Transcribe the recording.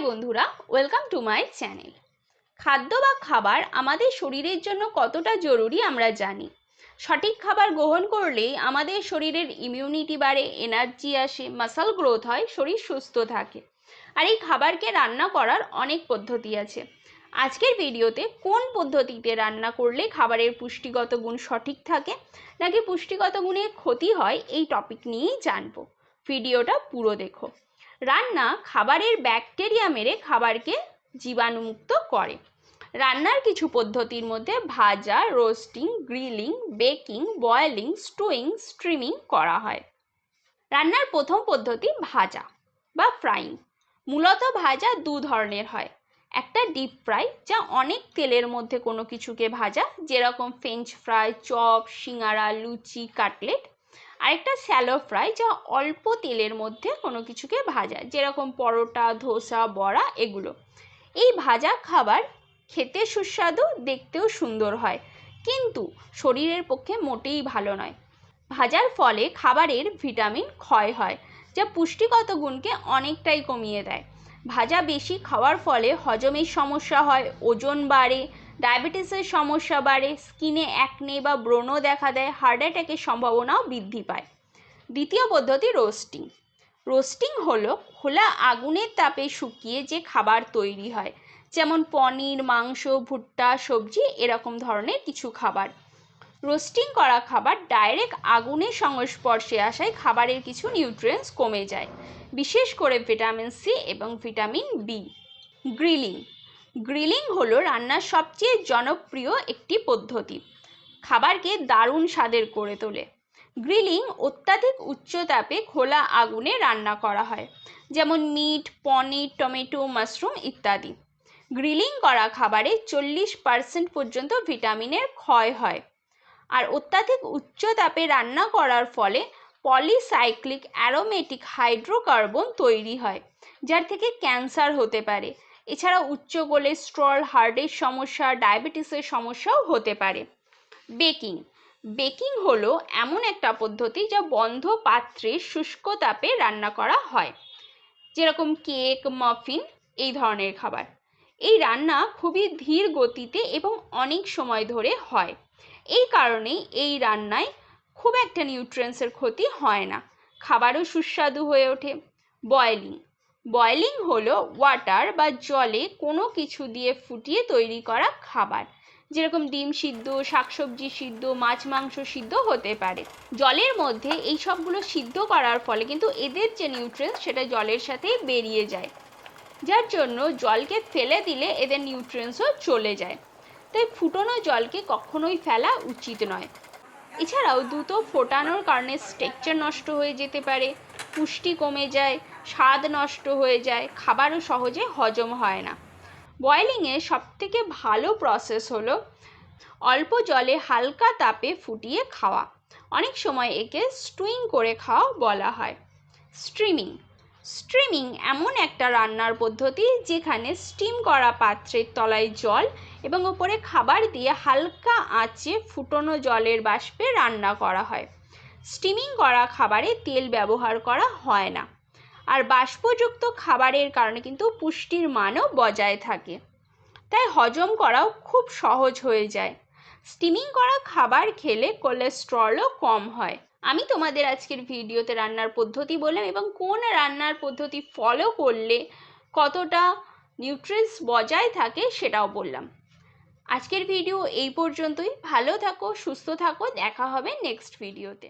বন্ধুরা, welcome to my channel. খাদ্য বা খাবার আমাদের শরীরের জন্য কতটা জরুরি আমরা জানি। সঠিক খাবার গ্রহণ করলেই আমাদের শরীরের ইমিউনিটি বাড়ে, এনার্জি আসে, মাসল গ্রোথ হয়, শরীর সুস্থ থাকে। আর এই খাবারকে রান্না করার অনেক পদ্ধতি আছে। আজকের ভিডিওতে কোন পদ্ধতিতে রান্না করলে খাবারের পুষ্টিগত গুণ সঠিক থাকে নাকি পুষ্টিগত গুণে ক্ষতি হয়, এই টপিক নিয়েই জানবো। ভিডিওটা পুরো দেখো। রান্না খাবারের ব্যাকটেরিয়া মেরে খাবারকে জীবাণুমুক্ত করে। রান্নার কিছু পদ্ধতির মধ্যে ভাজা, roasting, grilling, baking, boiling, stewing, steaming করা হয়। রান্নার প্রথম পদ্ধতি ভাজা বা ফ্রাইং। মূলত ভাজা দু ধরনের হয়। একটা ডিপ ফ্রাই, যা অনেক তেলের মধ্যে কোনো কিছুকে ভাজা, যেরকম ফ্রেঞ্চ ফ্রাই, চপ, সিঙ্গারা, লুচি, কাটলেট। আরেকটা শ্যালো ফ্রাই, যা অল্প তেলের মধ্যে কোনো কিছুকে ভাজা, যেরকম পরোটা, ধোসা, বড়া এগুলো। এই ভাজা খাবার খেতে সুস্বাদু, দেখতেও সুন্দর হয়, কিন্তু শরীরের পক্ষে মোটেই ভালো নয়। ভাজার ফলে খাবারের ভিটামিন ক্ষয় হয়, যা পুষ্টিগত গুণকে অনেকটাই কমিয়ে দেয়। ভাজা বেশি খাওয়ার ফলে হজমের সমস্যা হয়, ওজন বাড়ে, ডায়াবেটিসের সমস্যা বাড়ে, স্কিনে অ্যাকনে বা ব্রণ দেখা দেয়, হার্ট অ্যাটাকের সম্ভাবনাও বৃদ্ধি পায়। দ্বিতীয় পদ্ধতি রোস্টিং। রোস্টিং হলো খোলা আগুনের তাপে শুকিয়ে যে খাবার তৈরি হয়, যেমন পনির, মাংস, ভুট্টা, সবজি, এরকম ধরনের কিছু খাবার। রোস্টিং করা খাবার ডাইরেক্ট আগুনের সংস্পর্শে আসায় খাবারের কিছু নিউট্রিয়েন্টস কমে যায়, বিশেষ করে ভিটামিন সি এবং ভিটামিন বি। গ্রিলিং। গ্রিলিং হলো রান্নার সবচেয়ে জনপ্রিয় একটি পদ্ধতি। খাবারকে দারুণ স্বাদের করে তোলে। গ্রিলিং অত্যাধিক উচ্চ তাপে খোলা আগুনে রান্না করা হয়, যেমন মিট, পনির, টমেটো, মাশরুম ইত্যাদি। গ্রিলিং করা খাবারে 40% পর্যন্ত ভিটামিনের ক্ষয় হয়। আর অত্যাধিক উচ্চ তাপে রান্না করার ফলে পলিসাইক্লিক অ্যারোমেটিক হাইড্রোকার্বন তৈরি হয়, যার থেকে ক্যান্সার হতে পারে। এছাড়া উচ্চ কোলেস্টেরল, হার্টের সমস্যা, ডায়াবেটিসের সমস্যাও হতে পারে। বেকিং। বেকিং হলো এমন একটা পদ্ধতি যা বন্ধ পাত্রে শুষ্ক তাপে রান্না করা হয়, যেরকম কেক, মাফিন, এই ধরনের খাবার। এই রান্না খুবই ধীর গতিতে এবং অনেক সময় ধরে হয়। এই কারণেই এই রান্নায় খুব একটা নিউট্রিয়েন্টসের ক্ষতি হয় না, খাবারও সুস্বাদু হয়ে ওঠে। বয়েলিং। বয়েলিং হলো ওয়াটার বা জলে কোনো কিছু দিয়ে ফুটিয়ে তৈরি করা খাবার, যেরকম ডিম সিদ্ধ, শাকসবজি সিদ্ধ, মাছ মাংস সিদ্ধ হতে পারে। জলের মধ্যে এই সবগুলো সিদ্ধ করার ফলে কিন্তু এদের যে নিউট্রিয়েন্টস সেটা জলের সাথেই বেরিয়ে যায়, যার জন্য জলকে ফেলে দিলে এদের নিউট্রিয়েন্টসও চলে যায়। তাই ফুটানো জলকে কখনোই ফেলা উচিত নয়। এছাড়াও দ্রুত ফোটানোর কারণে টেক্সচার নষ্ট হয়ে যেতে পারে, পুষ্টি কমে যায়, স্বাদ নষ্ট হয়ে যায়, খাবারও সহজে হজম হয় না। বয়েলিংয়ের সবথেকে ভালো প্রসেস হলো অল্প জলে হালকা তাপে ফুটিয়ে খাওয়া। অনেক সময় একে স্টুইং করে খাওয়া বলা হয়। স্ট্রিমিং। স্ট্রিমিং এমন একটা রান্নার পদ্ধতি যেখানে স্টিম করা পাত্রের তলায় জল এবং উপরে খাবার দিয়ে হালকা আঁচে ফুটনো জলের বাষ্পে রান্না করা হয়। স্টিমিং করা খাবারে তেল ব্যবহার করা হয় না, আর বাষ্পযুক্ত খাবারের কারণে কিন্তু পুষ্টির মানও বজায় থাকে, তাই হজম করাও খুব সহজ হয়ে যায়। স্টিমিং করা খাবার খেলে কোলেস্টেরলও কম হয়। আমি তোমাদের আজকের ভিডিওতে রান্নার পদ্ধতি বললাম এবং কোন রান্নার পদ্ধতি ফলো করলে কতটা নিউট্রিয়েন্টস বজায় থাকে সেটাও বললাম। আজকের ভিডিও এই পর্যন্তই। ভালো থাকো, সুস্থ থাকো, দেখা হবে নেক্সট ভিডিওতে।